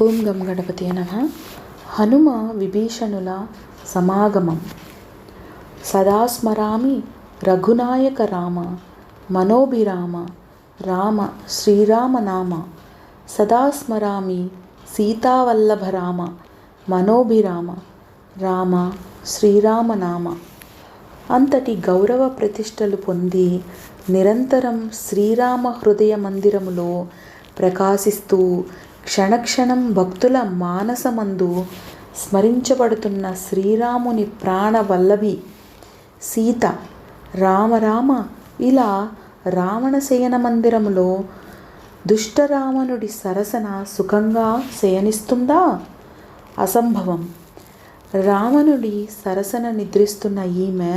ఓం గం గణపతి నమః. హనుమ విభీషణుల సమాగమం. సదా స్మరామి రఘునాయక రామ మనోభిరామ రామ శ్రీరామ నామ. సదా స్మరామి సీతావల్లభ రామ మనోభిరామ రామ శ్రీరామ నామ. అంతటి గౌరవ ప్రతిష్టలు పొంది నిరంతరం శ్రీరామ హృదయ మందిరములో ప్రకాశిస్తూ క్షణక్షణం భక్తుల మానసమందు స్మరించబడుతున్న శ్రీరాముని ప్రాణవల్లభి సీత రామ ఇలా రావణశయన మందిరములో దుష్టరావణుడి సరసన సుఖంగా శయనిస్తుందా? అసంభవం. రావణుడి సరసన నిద్రిస్తున్న ఈమె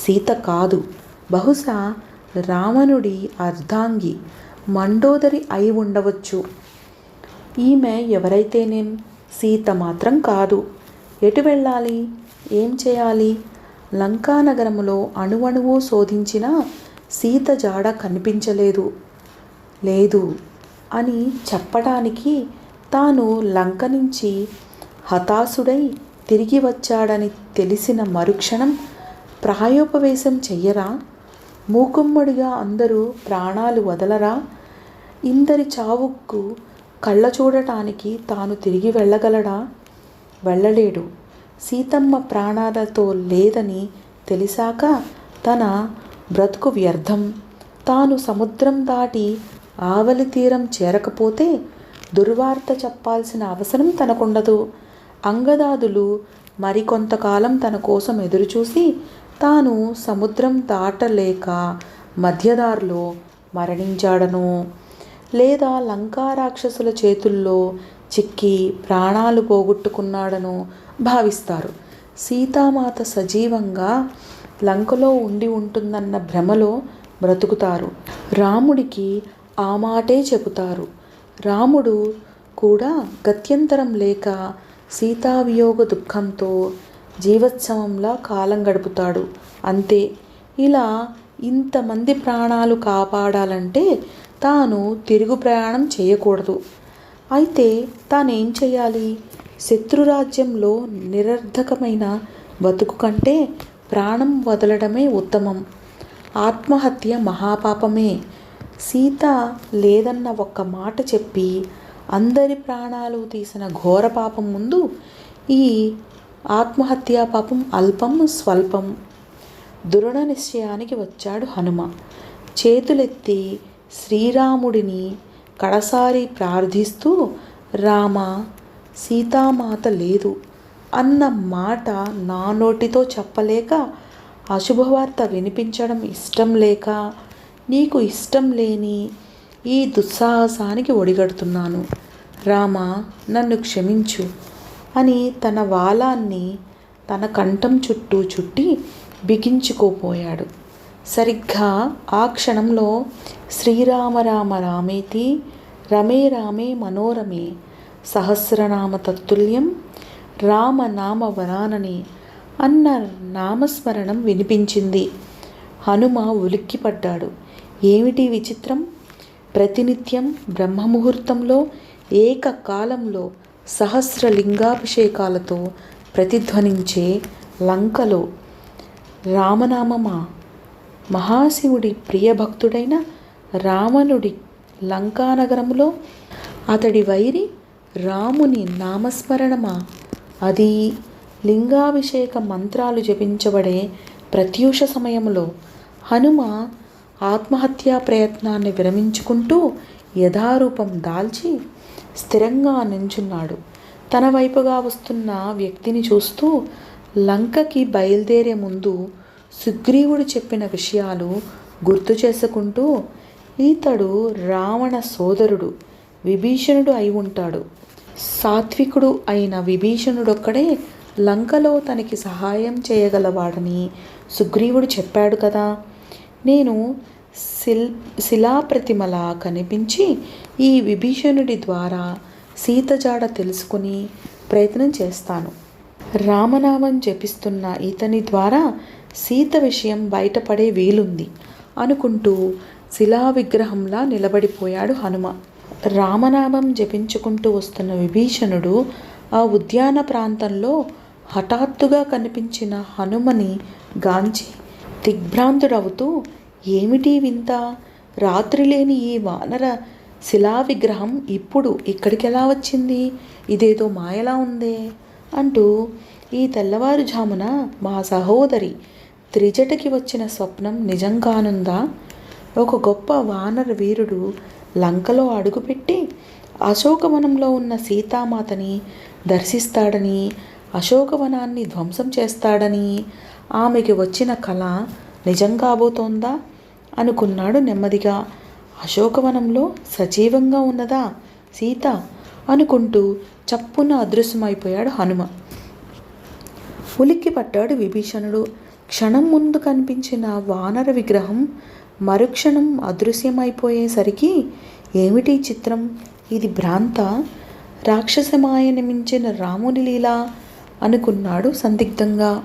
సీత కాదు. బహుశా రావణుడి అర్ధాంగి మండోదరి అయి ఉండవచ్చు. ఈమె ఎవరైతేనేం సీత మాత్రం కాదు. ఎటు వెళ్ళాలి? ఏం చేయాలి? లంకానగరములో అణువణువు శోధించినా సీత జాడ కనిపించలేదు. లేదు అని చెప్పడానికి తాను లంక నుంచి హతాశుడై తిరిగి వచ్చాడని తెలిసిన మరుక్షణం ప్రాయోపవేశం చెయ్యరా? మూకుమ్మడిగా అందరూ ప్రాణాలు వదలరా? ఇందరి చావుకు కళ్ళ చూడటానికి తాను తిరిగి వెళ్ళగలడా? వెళ్ళలేడు. సీతమ్మ ప్రాణాలతో లేదని తెలిసాక తన బ్రతుకు వ్యర్థం. తాను సముద్రం దాటి ఆవలి తీరం చేరకపోతే దుర్వార్త చెప్పాల్సిన అవసరం తనకుండదు. అంగదాదులు మరికొంతకాలం తన కోసం ఎదురుచూసి తాను సముద్రం దాటలేక మధ్యదారిలో మరణించాడను, లేదా లంకా రాక్షసుల చేతుల్లో చిక్కి ప్రాణాలు పోగొట్టుకున్నాడను భావిస్తారు. సీతామాత సజీవంగా లంకలో ఉండి ఉంటుందన్న భ్రమలో బ్రతుకుతారు. రాముడికి ఆ మాటే చెబుతారు. రాముడు కూడా గత్యంతరం లేక సీతావియోగ దుఃఖంతో జీవోత్సవంలా కాలం గడుపుతాడు. అంతే. ఇలా ఇంతమంది ప్రాణాలు కాపాడాలంటే తాను తిరుగు ప్రయాణం చేయకూడదు. అయితే తానేం చేయాలి? శత్రురాజ్యంలో నిరర్ధకమైన బతుకు కంటే ప్రాణం వదలడమే ఉత్తమం. ఆత్మహత్య మహాపాపమే. సీత లేదన్న ఒక్క మాట చెప్పి అందరి ప్రాణాలు తీసిన ఘోర పాపం ముందు ఈ ఆత్మహత్యా పాపం అల్పం స్వల్పం. దృఢ నిశ్చయానికి వచ్చాడు హనుమ. చేతులెత్తి శ్రీరాముడిని కడసారి ప్రార్థిస్తూ రామ, సీతామాత లేదు అన్న మాట నా నోటితో చెప్పలేక, అశుభవార్త వినిపించడం ఇష్టం లేక, నీకు ఇష్టం లేని ఈ దుస్సాహసానికి ఒడిగడుతున్నాను. రామ, నన్ను క్షమించు అని తన వాలాన్ని తన కంఠం చుట్టూ చుట్టి బిగించుకోపోయాడు. సరిగ్గా ఆ క్షణంలో శ్రీరామ రామ రామేతి రమే రామే మనోరమే సహస్రనామ తత్తుల్యం రామనామ వరానని అన్న నామస్మరణం వినిపించింది. హనుమ ఉలిక్కిపడ్డాడు. ఏమిటి విచిత్రం? ప్రతినిత్యం బ్రహ్మముహూర్తంలో ఏకకాలంలో సహస్రలింగాభిషేకాలతో ప్రతిధ్వనించే లంకలో రామనామమా? మహాశివుడి ప్రియభక్తుడైన రావణుడి లంకానగరములో అతడి వైరి రాముని నామస్మరణమా? అది లింగాభిషేక మంత్రాలు జపించబడే ప్రత్యూష సమయంలో. హనుమ ఆత్మహత్యా ప్రయత్నాన్ని విరమించుకుంటూ యథారూపం దాల్చి స్థిరంగా నించున్నాడు. తన వైపుగా వస్తున్న వ్యక్తిని చూస్తూ లంకకి బయలుదేరే ముందు సుగ్రీవుడు చెప్పిన విషయాలు గుర్తు చేసుకుంటూ, ఈతడు రావణ సోదరుడు విభీషణుడు అయి ఉంటాడు. సాత్వికుడు అయిన విభీషణుడొక్కడే లంకలో తనకి సహాయం చేయగలవాడని సుగ్రీవుడు చెప్పాడు కదా. నేను శిలాప్రతిమలా కనిపించి ఈ విభీషణుడి ద్వారా సీత జాడ తెలుసుకుని ప్రయత్నం చేస్తాను. రామనామం జపిస్తున్న ఇతని ద్వారా సీత విషయం బయటపడే వీలుంది అనుకుంటూ శిలా విగ్రహంలా నిలబడిపోయాడు హనుమ. రామనామం జపించుకుంటూ వస్తున్న విభీషణుడు ఆ ఉద్యాన ప్రాంతంలో హఠాత్తుగా కనిపించిన హనుమని గాంచి దిగ్భ్రాంతుడవుతూ, ఏమిటి వింత, రాత్రి లేని ఈ వానర శిలా విగ్రహం ఇప్పుడు ఇక్కడికెలా వచ్చింది, ఇదేదో మాయలా ఉందే అంటూ, ఈ తెల్లవారుజామున మా సహోదరి త్రిజటకి వచ్చిన స్వప్నం నిజంగానుందా? ఒక గొప్ప వానర వీరుడు లంకలో అడుగుపెట్టి అశోకవనంలో ఉన్న సీతామాతని దర్శిస్తాడని, అశోకవనాన్ని ధ్వంసం చేస్తాడని ఆమెకి వచ్చిన కళ నిజం కాబోతోందా అనుకున్నాడు నెమ్మదిగా. అశోకవనంలో సజీవంగా ఉన్నదా సీత అనుకుంటూ చప్పున అదృశ్యమైపోయాడు హనుమ. ఉలిక్కి పట్టాడు విభీషణుడు. క్షణం ముందు కనిపించిన వానర విగ్రహం మరుక్షణం అదృశ్యమైపోయేసరికి, ఏమిటి చిత్రం, ఇది భ్రాంత, రాక్షసమాయని మించిన రాముని లీలా అనుకున్నాడు సందిగ్ధంగా.